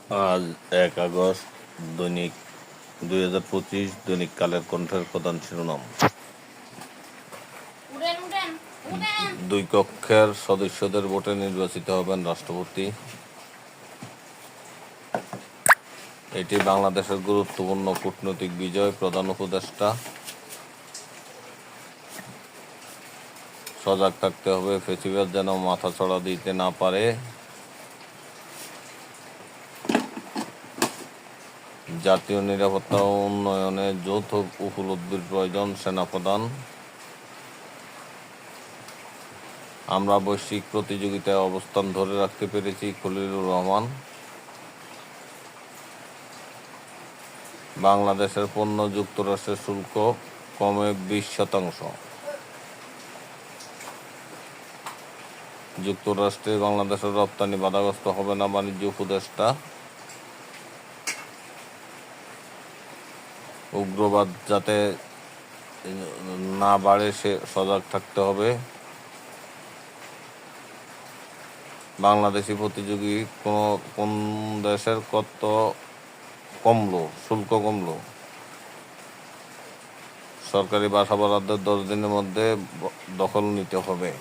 আজ ১ আগস্ট, দৈনিক ২০২৫, দৈনিক কালের কণ্ঠের প্রধান শিরোনাম। দুই কক্ষের সদস্যদের ভোটে নির্বাচিত হবেন রাষ্ট্রপতি। এটি বাংলাদেশের গুরুত্বপূর্ণ কূটনৈতিক বিজয়। প্রধান উপদেষ্টা, সজাগ থাকতে হবে, ফ্যাসিবাদ যেন মাথাচাড়া দিতে না পারে। জাতীয় নিরাপত্তা ও উন্নয়নে যৌথ উপলব্ধির প্রয়োজন, সেনাপ্রধান। আমরা বৈশ্বিক প্রতিযোগিতায় অবস্থান ধরে রাখতে পেরেছি, খলিলুর রহমান। বাংলাদেশের পণ্য যুক্তরাষ্ট্রের শুল্ক কমে 20%। যুক্তরাষ্ট্রে বাংলাদেশের রপ্তানি বাধাগ্রস্ত হবে না, বাণিজ্য উপদেষ্টা। উগ্রবাদ যাতে না বাড়ে সে সজাগ থাকতে হবে। বাংলাদেশি প্রতিযোগী কোন দেশের কত কমলো, শুল্ক কমলো। সরকারি বাসা বরাদ্দের 10 দিনের মধ্যে দখল নিতে হবে।